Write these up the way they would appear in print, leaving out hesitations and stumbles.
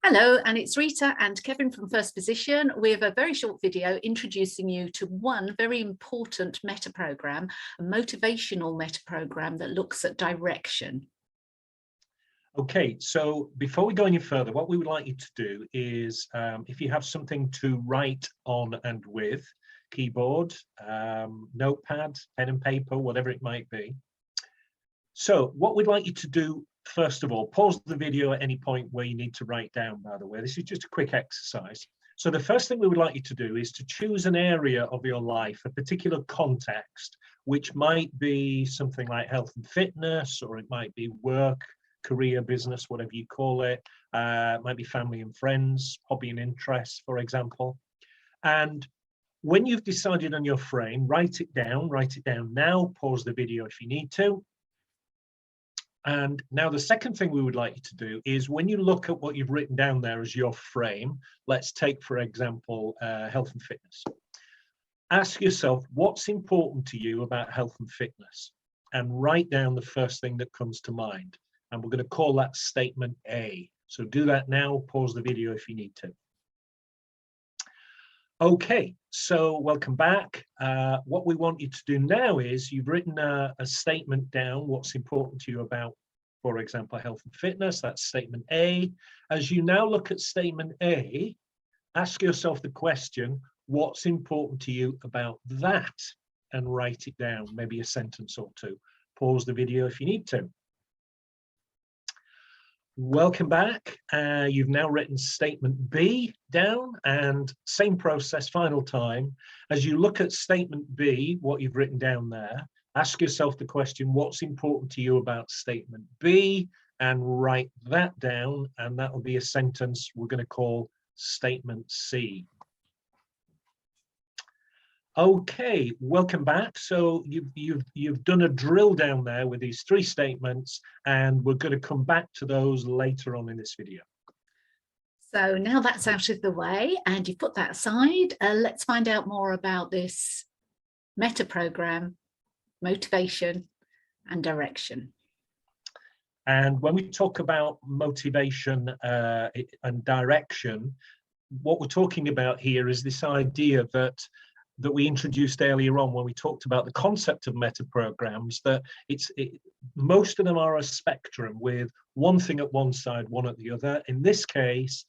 Hello, and it's Rita and Kevin from First Position. We have a very short video introducing you to one very important metaprogramme, a motivational metaprogramme that looks at direction. Okay, so before we go any further, what we would like you to do is, if you have something to write on and with, keyboard, notepad, pen and paper, whatever it might be. So what we'd like you to do, first of all, pause the video at any point where you need to write down, by the way. This is just a quick exercise. So the first thing we would like you to do is to choose an area of your life, a particular context, which might be something like health and fitness, or it might be work, career, business, whatever you call it. It might be family and friends, hobby and interests, for example. And when you've decided on your frame, write it down now, pause the video if you need to. And now the second thing we would like you to do is when you look at what you've written down there as your frame, let's take, for example, health and fitness. Ask yourself, what's important to you about health and fitness? And write down the first thing that comes to mind. And we're going to call that statement A. So do that now, pause the video if you need to. Okay, so welcome back. What we want you to do now is you've written a statement down, what's important to you about, for example, health and fitness. That's statement A. As you now look at statement A, ask yourself the question, what's important to you about that? And write it down, maybe a sentence or two. Pause the video if you need to. Welcome back. You've now written statement B down, and same process, final time. As you look at statement B, what you've written down there, ask yourself the question, what's important to you about statement B, and write that down, and that will be a sentence we're going to call statement C. Okay, welcome back. So you've done a drill down there with these three statements, and we're going to come back to those later on in this video. So now that's out of the way and you put that aside, let's find out more about this metaprogramme, motivation and direction. And when we talk about motivation and direction, what we're talking about here is this idea that we introduced earlier on when we talked about the concept of metaprogrammes, that most of them are a spectrum with one thing at one side, one at the other. In this case,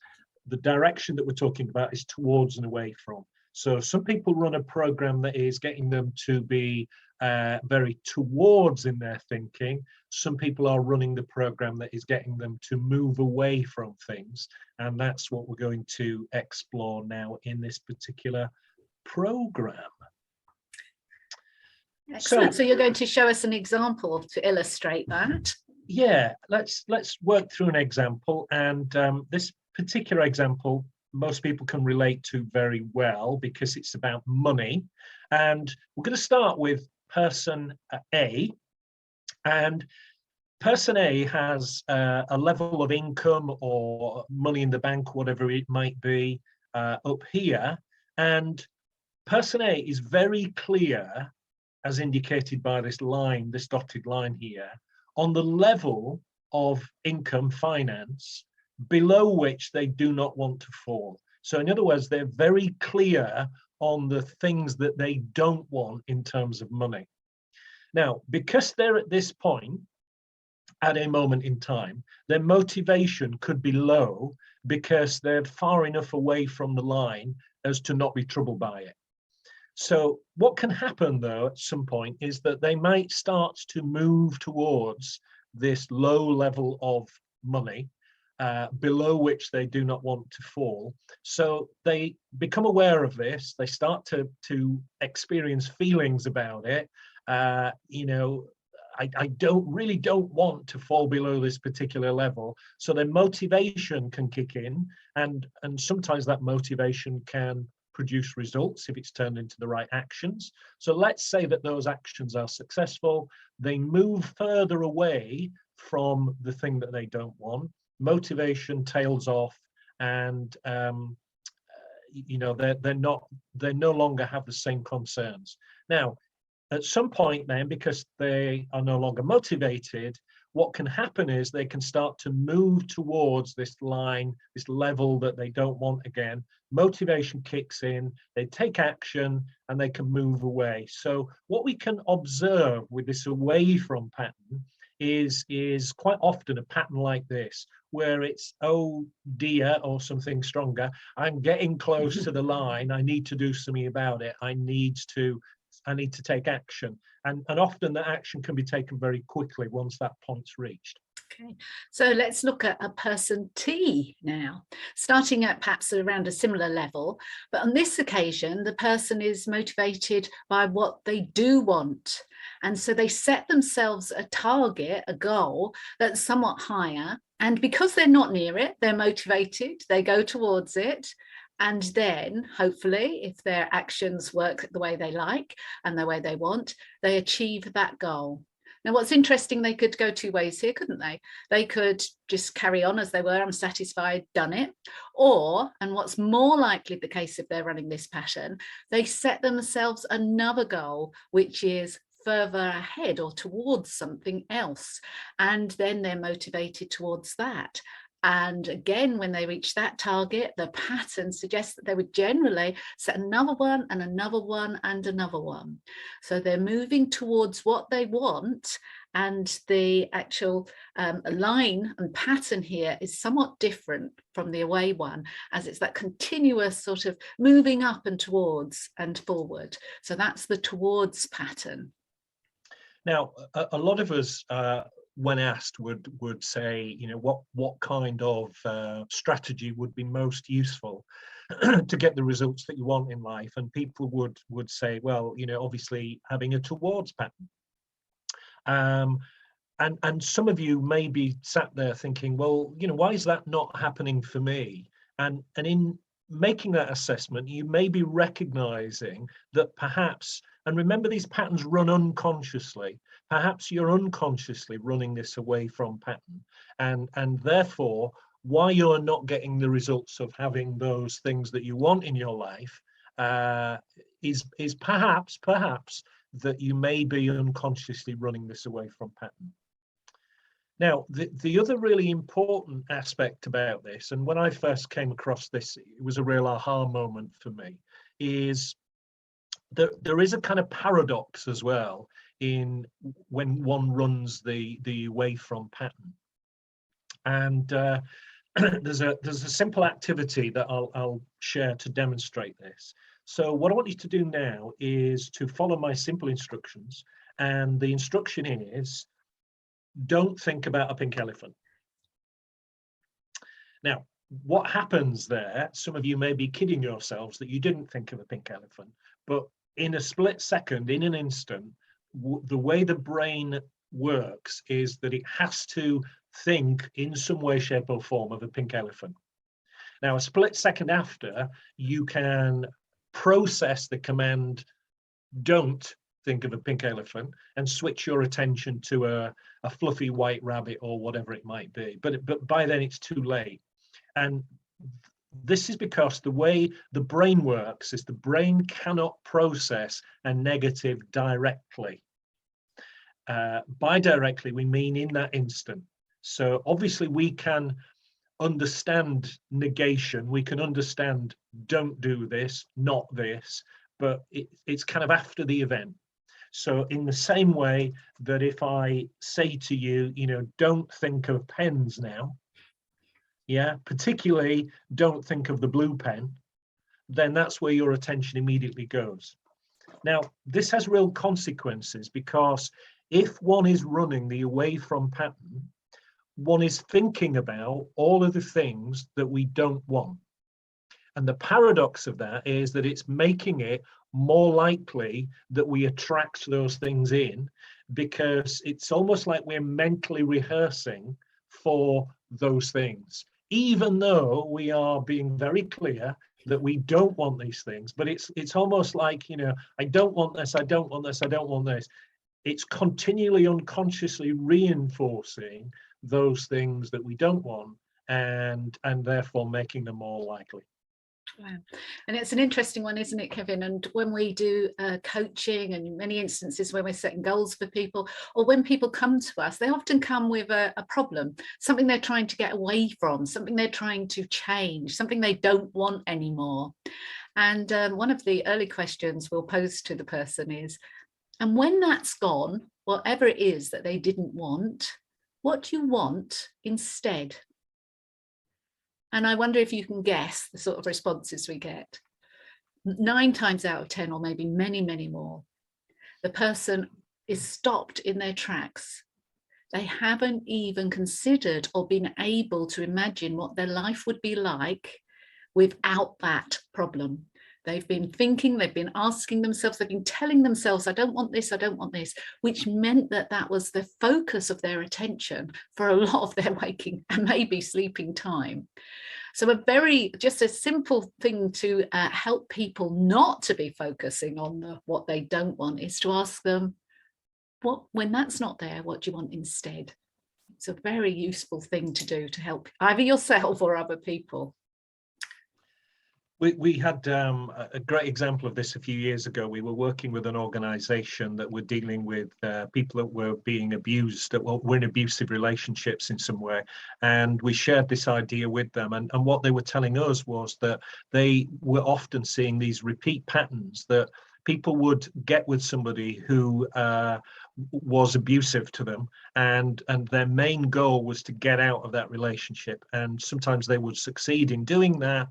the direction that we're talking about is towards and away from. So some people run a program that is getting them to be very towards in their thinking. Some people are running the program that is getting them to move away from things. And that's what we're going to explore now in this particular program. Excellent. So you're going to show us an example to illustrate that. Yeah, let's work through an example, and this particular example most people can relate to very well because it's about money. And we're going to start with person A, and person A has a level of income or money in the bank, whatever it might be, up here, and person A is very clear, as indicated by this line, this dotted line here, on the level of income finance below which they do not want to fall. So in other words, they're very clear on the things that they don't want in terms of money. Now, because they're at this point, at a moment in time, their motivation could be low because they're far enough away from the line as to not be troubled by it. So what can happen, though, at some point is that they might start to move towards this low level of money, below which they do not want to fall. So they become aware of this. They start to experience feelings about it. You know, I really don't want to fall below this particular level. So their motivation can kick in, and sometimes that motivation can produce results if it's turned into the right actions. So let's say that those actions are successful. They move further away from the thing that they don't want. Motivation tails off, and you know, they no longer have the same concerns. Now, at some point then, because they are no longer motivated, what can happen is they can start to move towards this line, this level that they don't want again. Motivation kicks in, they take action, and they can move away. So what we can observe with this away from pattern is quite often a pattern like this, where it's, oh dear, or something stronger, I'm getting close to the line, I need to do something about it, I need to take action. And often that action can be taken very quickly once that point's reached. Okay, so let's look at a person T now, starting at perhaps around a similar level, but on this occasion, the person is motivated by what they do want. And so they set themselves a target, a goal that's somewhat higher. And because they're not near it, they're motivated, they go towards it. And then hopefully, if their actions work the way they like and the way they want, they achieve that goal. Now, what's interesting, they could go two ways here, couldn't they? They could just carry on as they were, I'm satisfied, done it. Or, and what's more likely the case if they're running this pattern, they set themselves another goal, which is further ahead or towards something else. And then they're motivated towards that. And again, when they reach that target, the pattern suggests that they would generally set another one and another one and another one. So they're moving towards what they want, and the actual line and pattern here is somewhat different from the away one, as it's that continuous sort of moving up and towards and forward. So that's the towards pattern. Now, a lot of us, when asked, would say, you know, what kind of strategy would be most useful to get the results that you want in life, and people would say, well, you know, obviously having a towards pattern. And some of you may be sat there thinking, well, you know, why is that not happening for me? And in making that assessment, you may be recognizing that perhaps, and remember, these patterns run unconsciously, perhaps you're unconsciously running this away from pattern, and therefore why you're not getting the results of having those things that you want in your life is perhaps that you may be unconsciously running this away from pattern. Now, the other really important aspect about this, and when I first came across this, it was a real aha moment for me, is that there is a kind of paradox as well in when one runs the away from pattern. And there's a simple activity that I'll share to demonstrate this. So what I want you to do now is to follow my simple instructions, and the instruction is, don't think about a pink elephant. Now, what happens there, some of you may be kidding yourselves that you didn't think of a pink elephant, but in a split second, in an instant, the way the brain works is that it has to think in some way, shape or form of a pink elephant. Now, a split second after, you can process the command, don't think of a pink elephant, and switch your attention to a fluffy white rabbit or whatever it might be. But by then it's too late. And this is because the way the brain works is the brain cannot process a negative directly. By directly, we mean in that instant. So obviously we can understand negation, we can understand don't do this, not this, but it's kind of after the event. So in the same way that if I say to you, you know, don't think of pens now, yeah, particularly don't think of the blue pen, then that's where your attention immediately goes. Now, this has real consequences, because if one is running the away from pattern, one is thinking about all of the things that we don't want. And the paradox of that is that it's making it more likely that we attract those things in, because it's almost like we're mentally rehearsing for those things, even though we are being very clear that we don't want these things. But it's almost like, you know, I don't want this, I don't want this, I don't want this. It's continually unconsciously reinforcing those things that we don't want, and therefore making them more likely. Wow. And it's an interesting one, isn't it, Kevin? And when we do coaching, and in many instances when we're setting goals for people, or when people come to us, they often come with a problem, something they're trying to get away from, something they're trying to change, something they don't want anymore. And one of the early questions we'll pose to the person is, and when that's gone, whatever it is that they didn't want, what do you want instead? And I wonder if you can guess the sort of responses we get. 9 times out of 10, or maybe many, many more, the person is stopped in their tracks. They haven't even considered or been able to imagine what their life would be like without that problem. They've been thinking, they've been asking themselves, they've been telling themselves, I don't want this, I don't want this, which meant that that was the focus of their attention for a lot of their waking and maybe sleeping time. So just a simple thing to help people not to be focusing on what they don't want is to ask them, when that's not there, what do you want instead? It's a very useful thing to do to help either yourself or other people. We had a great example of this a few years ago. We were working with an organization that were dealing with people that were being abused, that were in abusive relationships in some way. And we shared this idea with them. And what they were telling us was that they were often seeing these repeat patterns, that people would get with somebody who was abusive to them, and their main goal was to get out of that relationship. And sometimes they would succeed in doing that,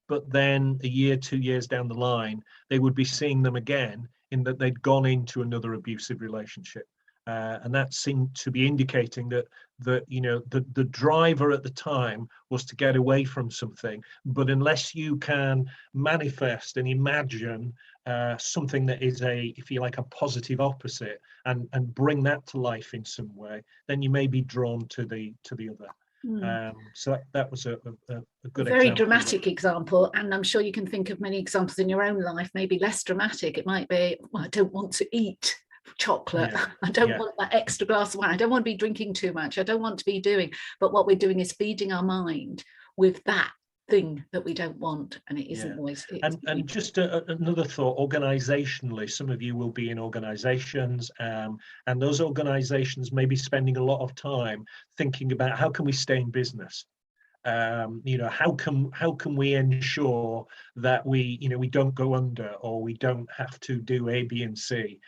but then a year, 2 years down the line, they would be seeing them again in that they'd gone into another abusive relationship. And that seemed to be indicating that the driver at the time was to get away from something. But unless you can manifest and imagine something that is if you like, a positive opposite, and bring that to life in some way, then you may be drawn to the other. So that was a good very example. Dramatic example, and I'm sure you can think of many examples in your own life, maybe less dramatic. It might be, well, I don't want to eat chocolate, I don't want that extra glass of wine, I don't want to be drinking too much, I don't want to be doing, but what we're doing is feeding our mind with that thing that we don't want, and it isn't always. And just another thought, organizationally, some of you will be in organizations, and those organizations may be spending a lot of time thinking about how can we stay in business. How can we ensure that we don't go under, or we don't have to do A, B, and C.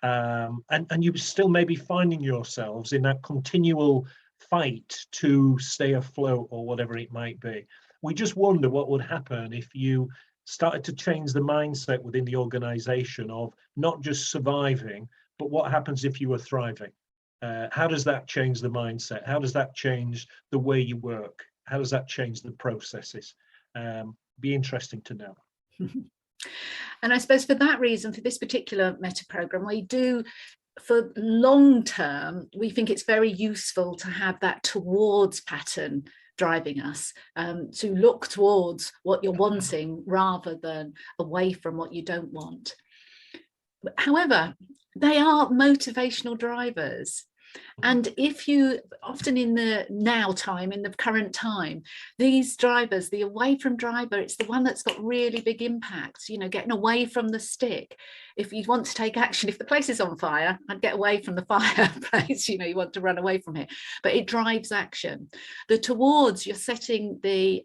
And you still may be finding yourselves in that continual fight to stay afloat, or whatever it might be. We just wonder what would happen if you started to change the mindset within the organization of not just surviving, but what happens if you were thriving? How does that change the mindset? How does that change the way you work? How does that change the processes? Be interesting to know. And I suppose for that reason, for this particular meta program, we do, for long term, we think it's very useful to have that towards pattern driving us, to look towards what you're wanting rather than away from what you don't want. However, they are motivational drivers. And if you, often in the now time, in the current time, these drivers, the away from driver, it's the one that's got really big impacts, getting away from the stick. If you want to take action, if the place is on fire, I'd get away from the fireplace, you want to run away from it, but it drives action. The towards, you're setting the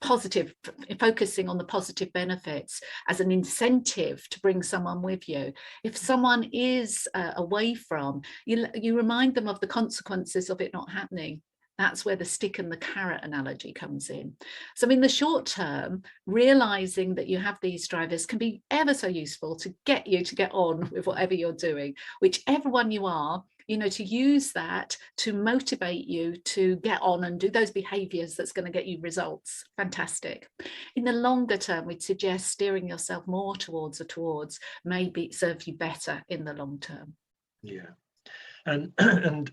positive, focusing on the positive benefits as an incentive to bring someone with you. If someone is away from, you remind them of the consequences of it not happening. That's where the stick and the carrot analogy comes in. So in the short term, realizing that you have these drivers can be ever so useful to get you to get on with whatever you're doing, whichever one you are, to use that to motivate you to get on and do those behaviors that's going to get you results. Fantastic. In the longer term, we'd suggest steering yourself more towards maybe serve you better in the long term. Yeah. And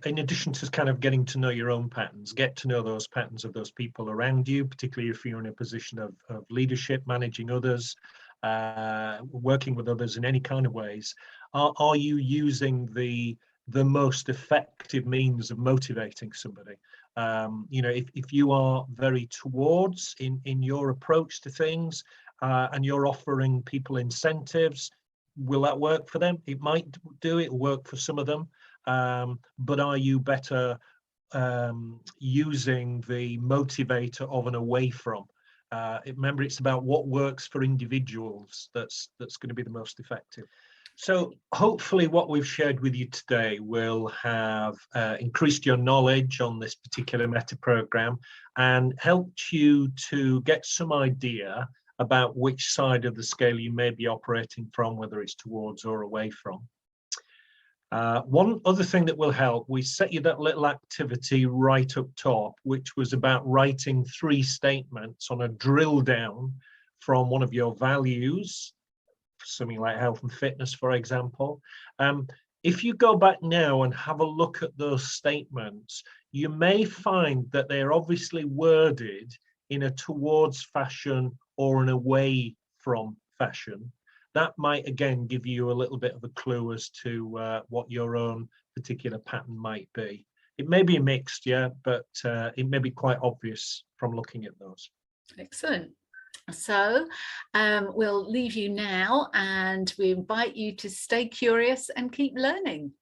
in addition to kind of getting to know your own patterns, get to know those patterns of those people around you, particularly if you're in a position of leadership, managing others, working with others in any kind of ways. Are you using the the most effective means of motivating somebody. You know, if you are very towards in your approach to things, and you're offering people incentives, will that work for them? It might do, it'll work for some of them. But are you better using the motivator of an away from? Remember, it's about what works for individuals that's going to be the most effective. So hopefully what we've shared with you today will have increased your knowledge on this particular meta program and helped you to get some idea about which side of the scale you may be operating from, whether it's towards or away from. One other thing that will help, we set you that little activity right up top, which was about writing 3 statements on a drill down from one of your values, something like health and fitness, for example. If you go back now and have a look at those statements, you may find that they're obviously worded in a towards fashion or an away from fashion. That might again give you a little bit of a clue as to what your own particular pattern might be. It may be a mixture, but it may be quite obvious from looking at those. Excellent. So we'll leave you now, and we invite you to stay curious and keep learning.